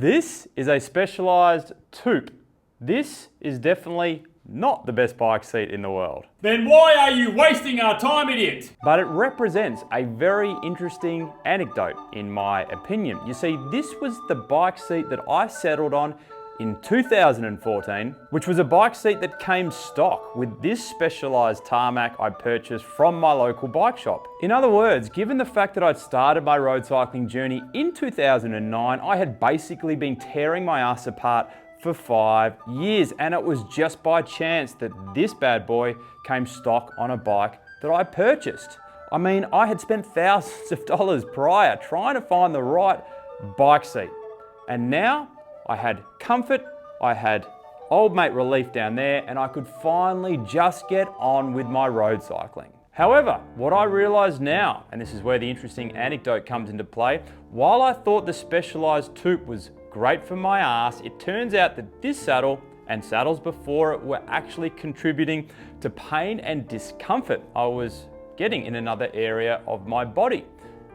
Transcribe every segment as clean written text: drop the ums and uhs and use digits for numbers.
This is a Specialized Toupe. This is definitely not the best bike seat in the world. Then why are you wasting our time, idiot? But it represents a very interesting anecdote in my opinion. You see, this was the bike seat that I settled on in 2014, which was a bike seat that came stock with this Specialized tarmac I purchased from my local bike shop. In other words, given the fact that I'd started my road cycling journey in 2009, I had basically been tearing my ass apart for 5 years, and it was just by chance that this bad boy came stock on a bike that I purchased. I mean, I had spent thousands of dollars prior trying to find the right bike seat, and now I had comfort, I had old mate relief down there, and I could finally just get on with my road cycling. However, what I realise now, and this is where the interesting anecdote comes into play, while I thought the Specialized Toupe was great for my ass, it turns out that this saddle and saddles before it were actually contributing to pain and discomfort I was getting in another area of my body,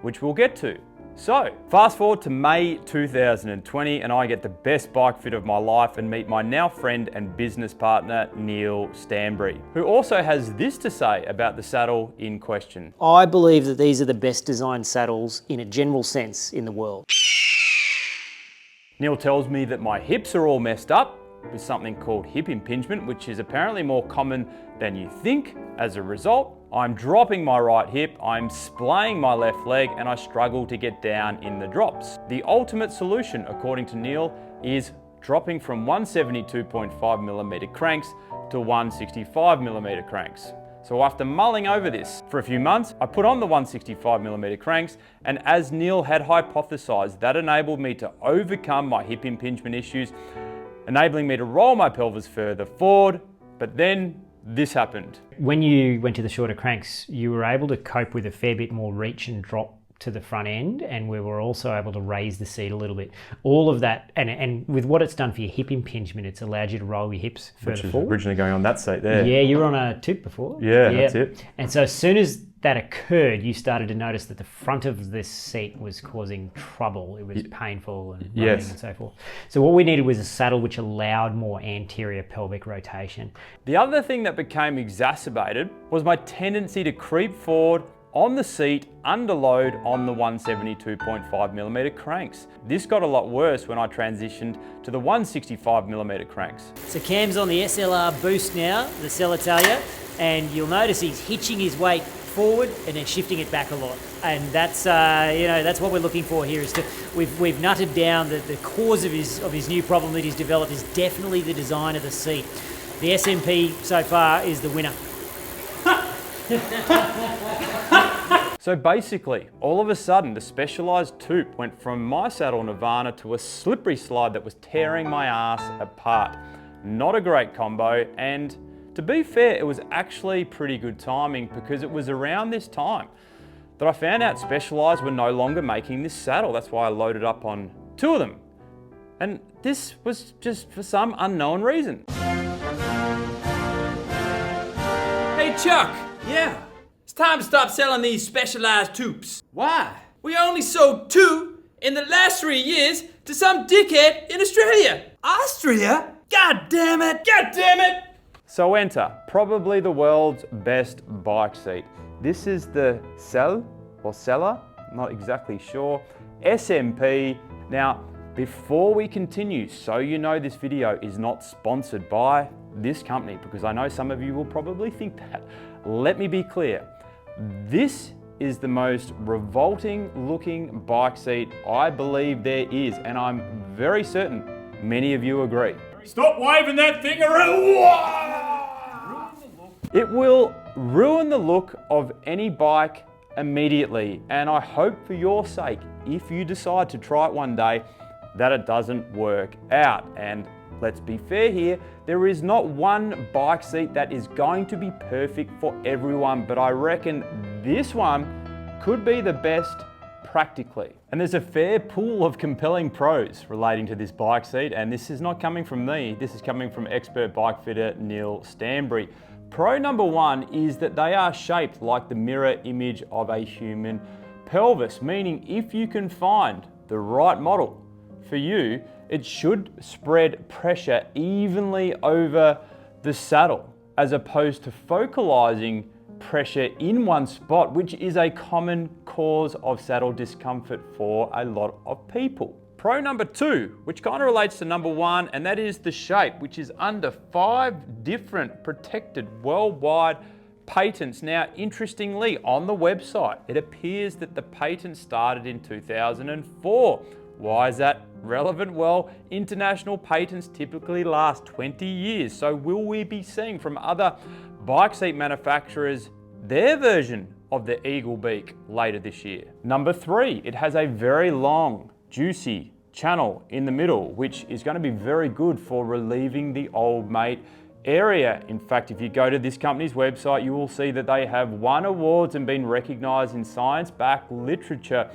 which we'll get to. So, fast forward to May 2020 and I get the best bike fit of my life and meet my now friend and business partner, Neil Stanbury, who also has this to say about the saddle in question. I believe that these are the best designed saddles in a general sense in the world. Neil tells me that my hips are all messed up with something called hip impingement, which is apparently more common than you think. As a result, I'm dropping my right hip, I'm splaying my left leg, and I struggle to get down in the drops. The ultimate solution, according to Neil, is dropping from 172.5mm cranks to 165mm cranks. So after mulling over this for a few months, I put on the 165mm cranks, and as Neil had hypothesized, that enabled me to overcome my hip impingement issues, enabling me to roll my pelvis further forward, but then this happened. When you went to the shorter cranks, you were able to cope with a fair bit more reach and drop to the front end, and we were also able to raise the seat a little bit. All of that, and with what it's done for your hip impingement, it's allowed you to roll your hips further forward. Originally going on that seat there. Yeah, you were on a Toupe before. Yeah, that's it. And so as soon as that occurred, you started to notice that the front of this seat was causing trouble. It was painful and running and so forth. So what we needed was a saddle which allowed more anterior pelvic rotation. The other thing that became exacerbated was my tendency to creep forward on the seat under load on the 172.5mm cranks. This got a lot worse when I transitioned to the 165mm cranks. So Cam's on the SLR Boost now, the Celitalia, and you'll notice he's hitching his weight forward and then shifting it back a lot. And that's that's what we're looking for here. Is to we've nutted down the cause of his new problem that he's developed is definitely the design of the seat. The SMP so far is the winner. So basically, all of a sudden, the Specialized Toupe went from my saddle nirvana to a slippery slide that was tearing my ass apart. Not a great combo, and to be fair, it was actually pretty good timing because it was around this time that I found out Specialized were no longer making this saddle. That's why I loaded up on 2 of them. And this was just for some unknown reason. Hey Chuck, yeah, it's time to stop selling these Specialized Toupes. Why? We only sold 2 in the last 3 years to some dickhead in Australia. Austria? God damn it! God damn it! So enter probably the world's best bike seat. This is the Cell or Seller, not exactly sure, SMP. Now, before we continue, so you know this video is not sponsored by this company, because I know some of you will probably think that. Let me be clear. This is the most revolting looking bike seat I believe there is, and I'm very certain many of you agree. Stop waving that thing around! It will ruin the look of any bike immediately, and I hope for your sake, if you decide to try it one day, that it doesn't work out. And let's be fair here, there is not one bike seat that is going to be perfect for everyone, but I reckon this one could be the best practically. And there's a fair pool of compelling pros relating to this bike seat, and this is not coming from me, this is coming from expert bike fitter Neil Stanbury. Pro number 1 is that they are shaped like the mirror image of a human pelvis, meaning if you can find the right model for you, it should spread pressure evenly over the saddle as opposed to focalizing pressure in one spot, which is a common cause of saddle discomfort for a lot of people. Pro number 2, which kind of relates to number 1, and that is the shape, which is under 5 different protected worldwide patents. Now, interestingly, on the website, it appears that the patent started in 2004. Why is that relevant? Well, international patents typically last 20 years. So will we be seeing from other bike seat manufacturers their version of the Eagle Beak later this year? Number 3, it has a very long, juicy channel in the middle, which is going to be very good for relieving the old mate area. In fact, if you go to this company's website, you will see that they have won awards and been recognized in science-backed literature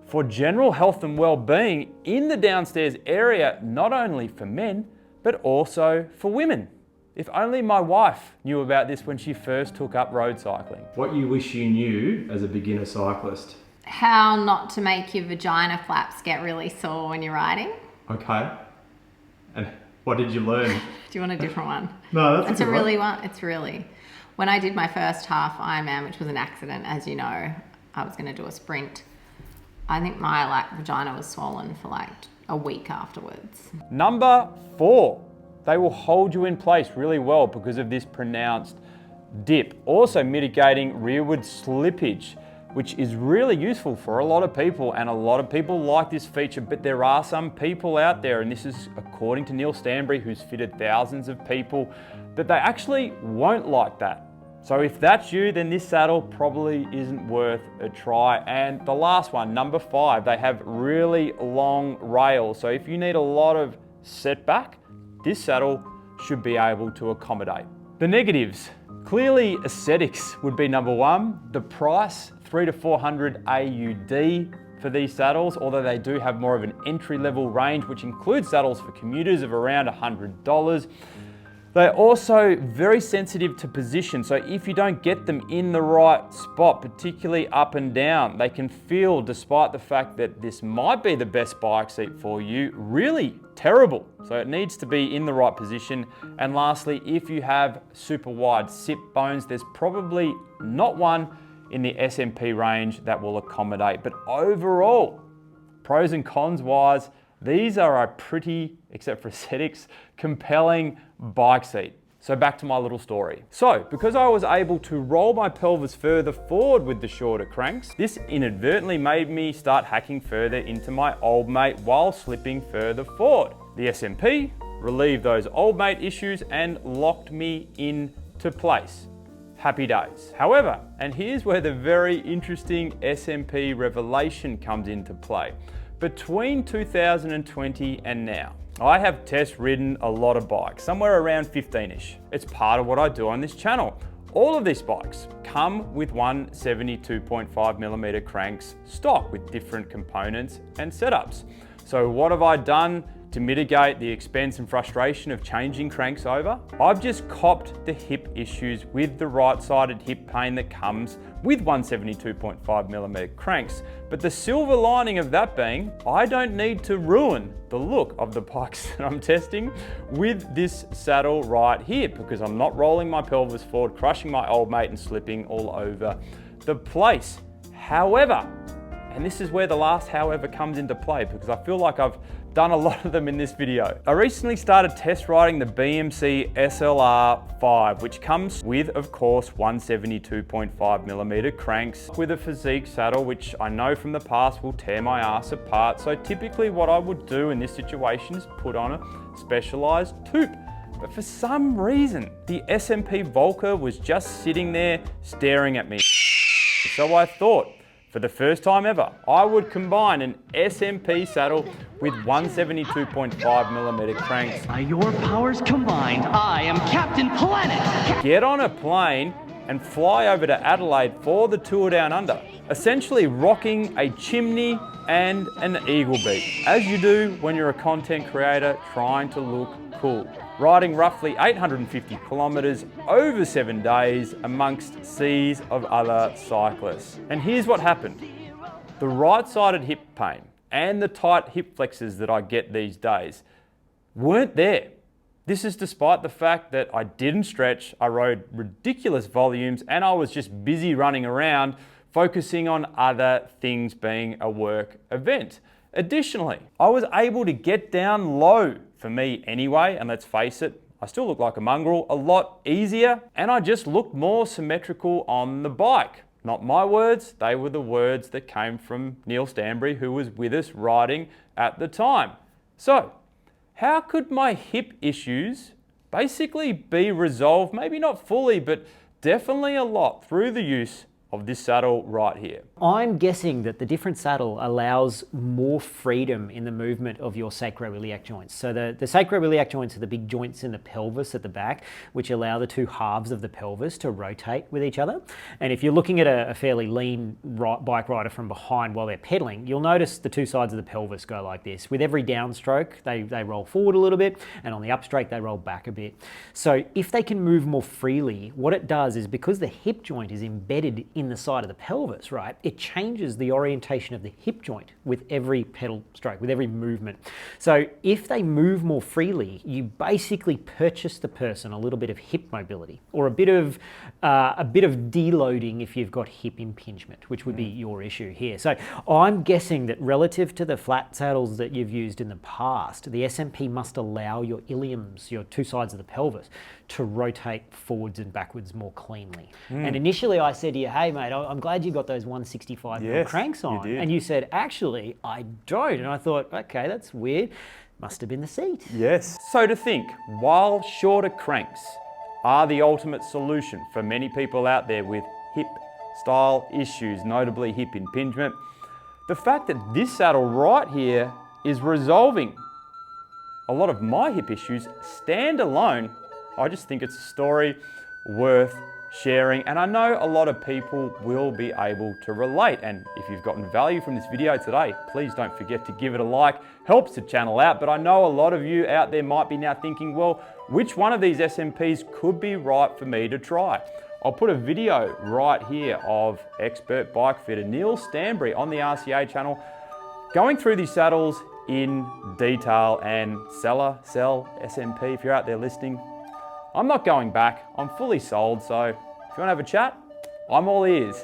for general health and well-being in the downstairs area, not only for men, but also for women. If only my wife knew about this when she first took up road cycling. What you wish you knew as a beginner cyclist? How not to make your vagina flaps get really sore when you're riding. Okay. And what did you learn? Do you want a different one? No, that's It's a really one. It's really. When I did my first half Ironman, which was an accident, as you know, I was going to do a sprint. I think my vagina was swollen for a week afterwards. Number 4, they will hold you in place really well because of this pronounced dip. Also mitigating rearward slippage, which is really useful for a lot of people, and a lot of people like this feature, but there are some people out there, and this is according to Neil Stanbury, who's fitted thousands of people, that they actually won't like that. So if that's you, then this saddle probably isn't worth a try. And the last one, number 5, they have really long rails. So if you need a lot of setback, this saddle should be able to accommodate. The negatives, clearly aesthetics would be number 1. The price, 300 to 400 AUD for these saddles, although they do have more of an entry-level range, which includes saddles for commuters of around $100. They're also very sensitive to position, so if you don't get them in the right spot, particularly up and down, they can feel, despite the fact that this might be the best bike seat for you, really terrible. So it needs to be in the right position. And lastly, if you have super wide sit bones, there's probably not one in the SMP range that will accommodate. But overall, pros and cons wise, these are a pretty, except for aesthetics, compelling bike seat. So back to my little story. So because I was able to roll my pelvis further forward with the shorter cranks, this inadvertently made me start hacking further into my old mate while slipping further forward. The SMP relieved those old mate issues and locked me into place. Happy days. However, and here's where the very interesting SMP revelation comes into play. Between 2020 and now, I have test ridden a lot of bikes, somewhere around 15-ish. It's part of what I do on this channel. All of these bikes come with 172.5mm cranks stock with different components and setups. So what have I done to mitigate the expense and frustration of changing cranks over? I've just copped the hip issues with the right-sided hip pain that comes with 172.5mm cranks. But the silver lining of that being, I don't need to ruin the look of the bikes that I'm testing with this saddle right here, because I'm not rolling my pelvis forward, crushing my old mate and slipping all over the place. However, and this is where the last however comes into play, because I feel like I've done a lot of them in this video. I recently started test riding the BMC SLR5, which comes with, of course, 172.5mm cranks with a physique saddle, which I know from the past will tear my ass apart. So typically what I would do in this situation is put on a specialized tube. But for some reason, the SMP Volca was just sitting there staring at me. So I thought, for the first time ever, I would combine an SMP saddle with 172.5mm cranks. By your powers combined, I am Captain Planet! Get on a plane and fly over to Adelaide for the Tour Down Under, essentially rocking a chimney and an Eagle Beak, as you do when you're a content creator trying to look cool. Riding roughly 850 kilometers over 7 days amongst seas of other cyclists. And here's what happened. The right-sided hip pain and the tight hip flexors that I get these days weren't there. This is despite the fact that I didn't stretch, I rode ridiculous volumes, and I was just busy running around focusing on other things being a work event. Additionally, I was able to get down low, for me anyway, and let's face it, I still look like a mongrel, a lot easier, and I just looked more symmetrical on the bike. Not my words, they were the words that came from Neil Stanbury, who was with us riding at the time. So, how could my hip issues basically be resolved? Maybe not fully, but definitely a lot through the use of this saddle right here. I'm guessing that the different saddle allows more freedom in the movement of your sacroiliac joints. So the sacroiliac joints are the big joints in the pelvis at the back, which allow the two halves of the pelvis to rotate with each other. And if you're looking at a fairly lean bike rider from behind while they're pedaling, you'll notice the two sides of the pelvis go like this. With every downstroke, they roll forward a little bit, and on the upstroke, they roll back a bit. So if they can move more freely, what it does is, because the hip joint is embedded in the side of the pelvis, right, it changes the orientation of the hip joint with every pedal stroke, with every movement. So if they move more freely, you basically purchase the person a little bit of hip mobility, or a bit of deloading if you've got hip impingement, which would be your issue here. So I'm guessing that relative to the flat saddles that you've used in the past, the SMP must allow your iliums, your two sides of the pelvis, to rotate forwards and backwards more cleanly. And initially I said to you, hey mate, I'm glad you got those 165 mil cranks on. you did. And you said, actually, I don't. And I thought, okay, that's weird. Must have been the seat. Yes. So to think, while shorter cranks are the ultimate solution for many people out there with hip style issues, notably hip impingement, the fact that this saddle right here is resolving a lot of my hip issues standalone, I just think it's a story worth sharing, and I know a lot of people will be able to relate. And if you've gotten value from this video today, please don't forget to give it a like. Helps the channel out, but I know a lot of you out there might be now thinking, well, which one of these SMPs could be right for me to try? I'll put a video right here of expert bike fitter Neil Stanbury on the RCA channel going through these saddles in detail. And seller, sell, SMP, if you're out there listening, I'm not going back. I'm fully sold, so if you want to have a chat, I'm all ears.